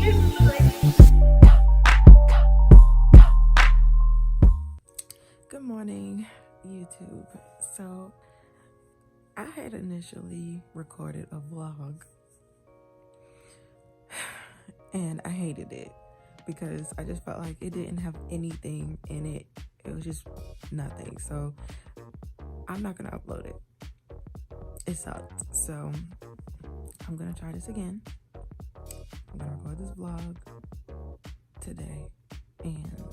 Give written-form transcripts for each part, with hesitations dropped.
Good morning, YouTube. So I had initially recorded a vlog and I hated it because I just felt like it didn't have anything in it. It was just nothing. So I'm not gonna upload it. It sucked. So I'm gonna try this again. I'm gonna record this vlog today. And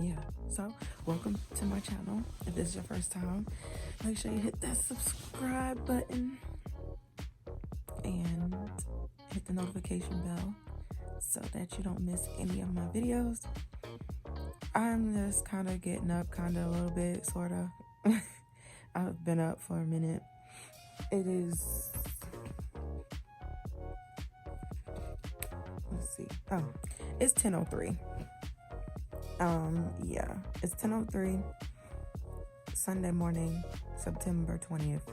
yeah, so welcome to my channel. If this is your first time, make sure you hit that subscribe button and hit the notification bell so that you don't miss any of my videos. I'm just kind of getting up, a little bit, sort of. I've been up for a minute. It is, let's see, oh, it's 10:03. Yeah, it's 10:03, Sunday morning, September 20th,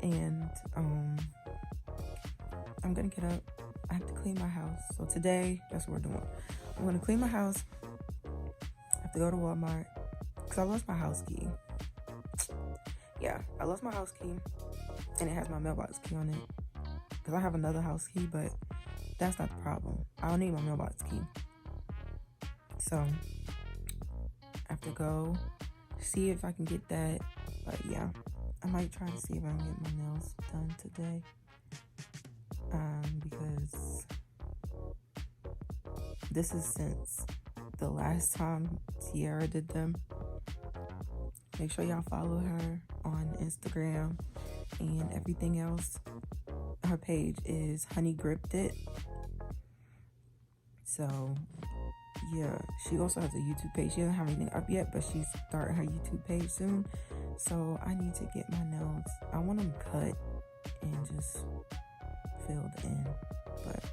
and I'm gonna get up. I have to clean my house. So today, that's what we're doing. I'm gonna clean my house. I have to go to Walmart because I lost my house key. Yeah, I lost my house key, and it has my mailbox key on it. Because I have another house key, but that's not the problem. I don't need my mailbox key. So I have to go see if I can get that. But yeah, I might try to see if I can get my nails done today. Because this is since the last time Tiara did them. Make sure y'all follow her on Instagram and everything else. Her page is Honey Gripped It. So yeah, she also has a YouTube page. She doesn't have anything up yet, but she's starting her YouTube page soon. So I need to get my nails. I want them cut and just filled in. But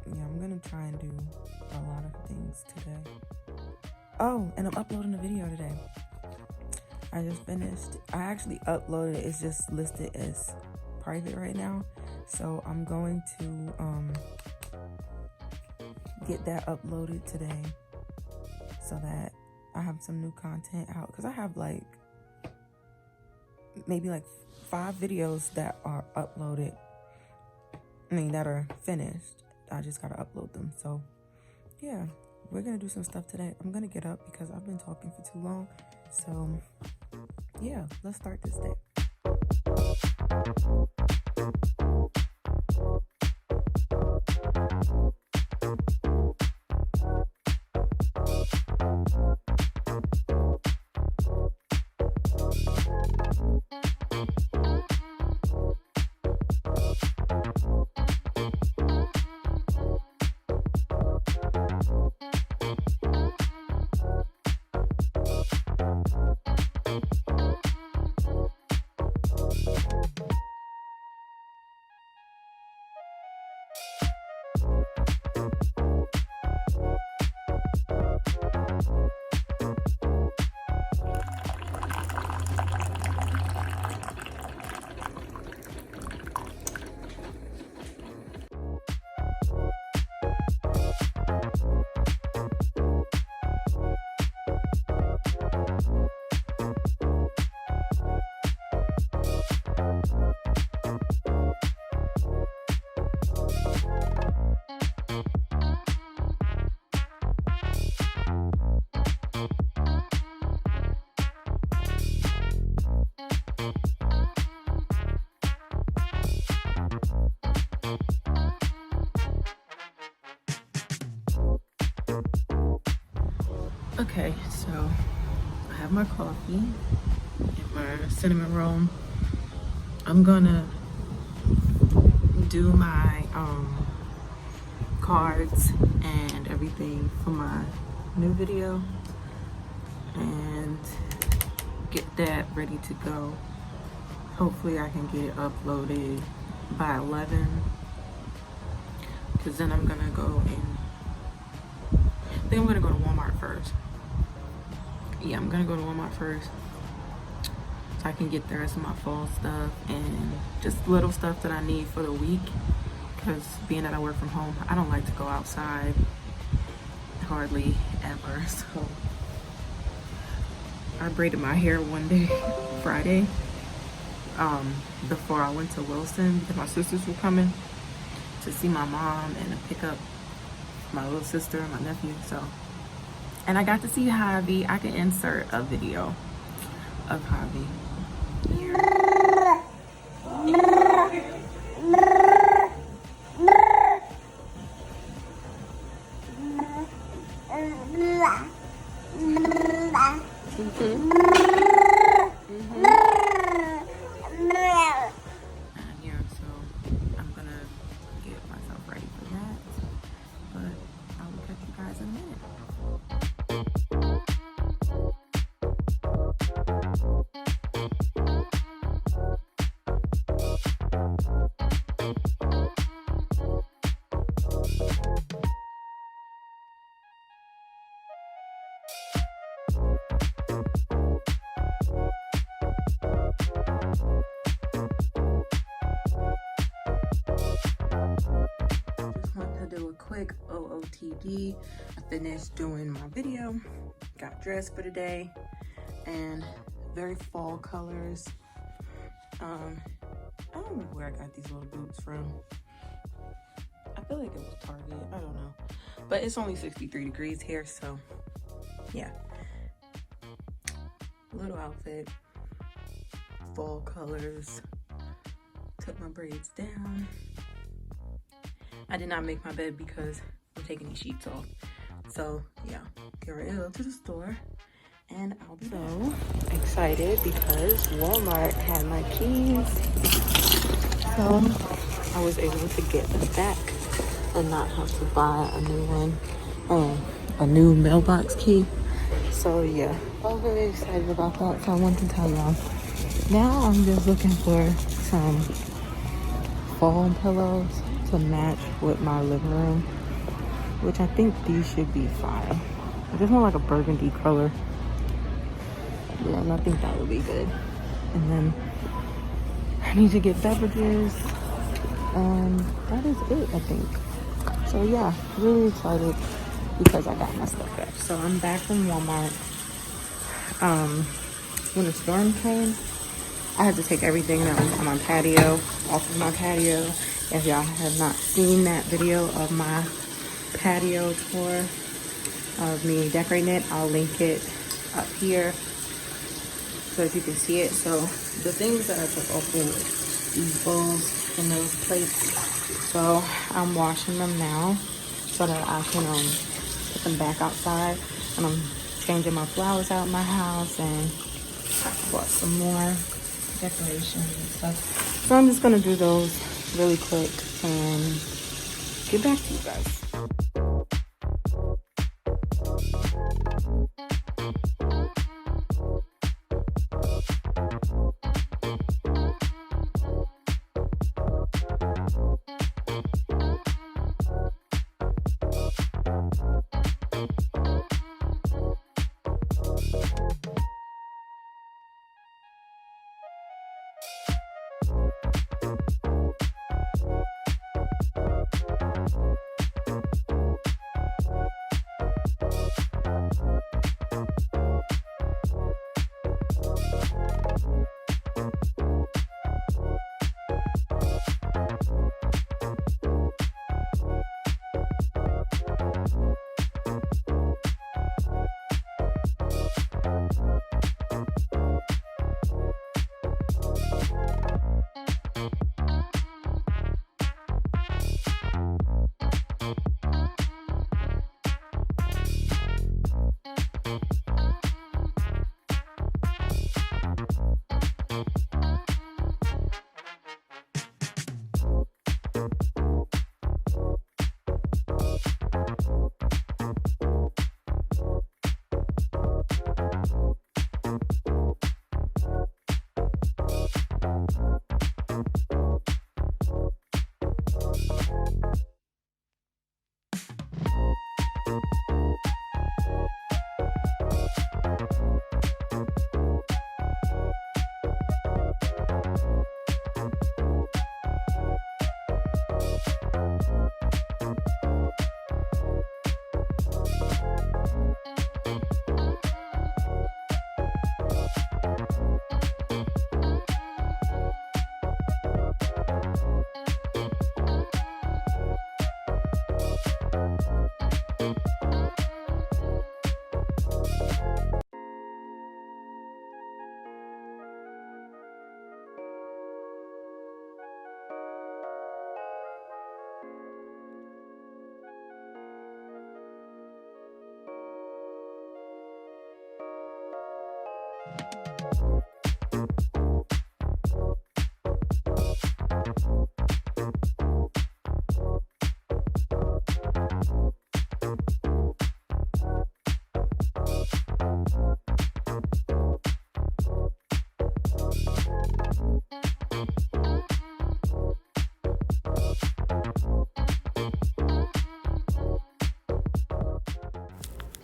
yeah, I'm gonna try and do a lot of things today. Oh, and I'm uploading a video today. I just finished. I actually uploaded it. It's just listed as private right now. So I'm going to get that uploaded today so that I have some new content out. Because I have like maybe like 5 videos that are uploaded. That are finished. I just gotta upload them. So yeah, we're gonna do some stuff today. I'm gonna get up because I've been talking for too long. So yeah, let's start this day. Okay, so I have my coffee and my cinnamon roll. I'm gonna do my cards and everything for my new video and get that ready to go. Hopefully I can get it uploaded by 11, because then I'm gonna go and I think I'm gonna go to Walmart first. Yeah, I'm gonna go to Walmart first so I can get the rest of my fall stuff and just little stuff that I need for the week, because being that I work from home, I don't like to go outside hardly ever. So I braided my hair one day, Friday, before I went to Wilson because my sisters were coming to see my mom and to pick up my little sister and my nephew. So, and I got to see Javi. I can insert a video of Javi here. Do a quick OOTD. I finished doing my video, got dressed for the day, and very fall colors. I don't remember where I got these little boots from. I feel like it was Target, I don't know, but it's only 63 degrees here, so yeah. Little outfit, fall colors. Took my braids down. I did not make my bed because I'm taking these sheets off. So yeah, get ready to go to the store and I'll be so excited because Walmart had my keys. So I was able to get them back and not have to buy a new one, a new mailbox key. So yeah, I was very excited about that. So I wanted to tell y'all. Now I'm just looking for some fall pillows to match with my living room, which I think these should be fine. I just want like a burgundy color. Yeah, and I think that would be good. And then I need to get beverages, and that is it, I think. So yeah, really excited because I got my stuff back. So I'm back from Walmart. When the storm came, I had to take everything that was on my patio off of my patio. If y'all have not seen that video of my patio tour of me decorating it, I'll link it up here so that you can see it. So the things that I took off were these bowls and those plates. So I'm washing them now so that I can put them back outside. And I'm changing my flowers out in my house, and I bought some more decorations and stuff. So I'm just gonna do those really quick and get back to you guys.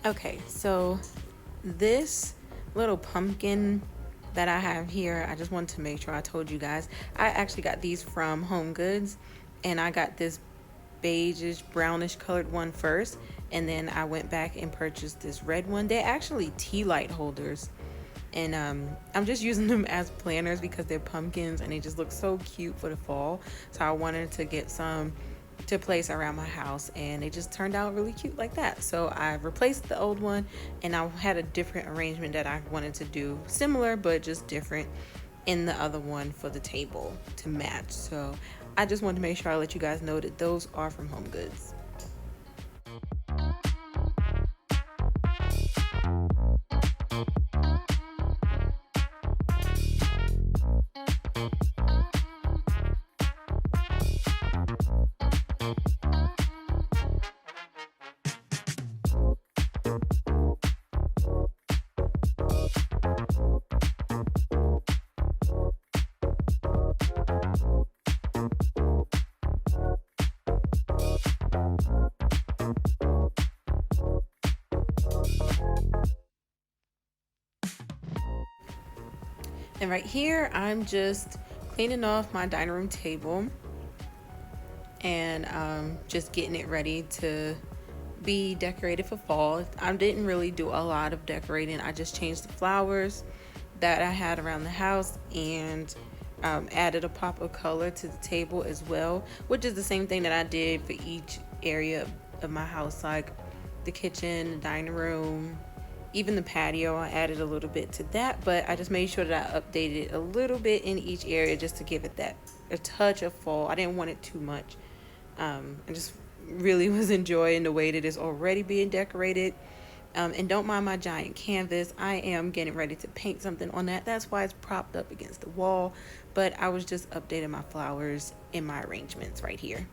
Okay, so this little pumpkin that I have here, I just wanted to make sure I told you guys. I actually got these from Home Goods, and I got this beigeish brownish colored one first, and then I went back and purchased this red one. They're actually tea light holders, and I'm just using them as planters because they're pumpkins and they just look so cute for the fall. So I wanted to get some to place around my house, and they just turned out really cute like that. So I replaced the old one, and I had a different arrangement that I wanted to do, similar but just different, in the other one for the table to match. So I just wanted to make sure I let you guys know that those are from Home Goods. And right here, I'm just cleaning off my dining room table and just getting it ready to be decorated for fall. I didn't really do a lot of decorating. I just changed the flowers that I had around the house and added a pop of color to the table as well, which is the same thing that I did for each area of my house, like the kitchen, the dining room, even the patio. I added a little bit to that, but I just made sure that I updated a little bit in each area just to give it that a touch of fall. I didn't want it too much. I just really was enjoying the way that it's already being decorated. And don't mind my giant canvas. I am getting ready to paint something on that. That's why it's propped up against the wall. But I was just updating my flowers in my arrangements right here.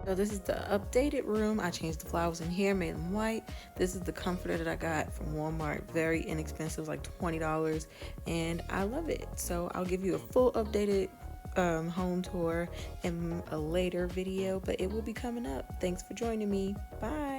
So this is the updated room. I changed the flowers in here, made them white. This is the comforter that I got from Walmart. Very inexpensive, like $20, and I love it. So I'll give you a full updated home tour in a later video, but it will be coming up. Thanks for joining me. Bye.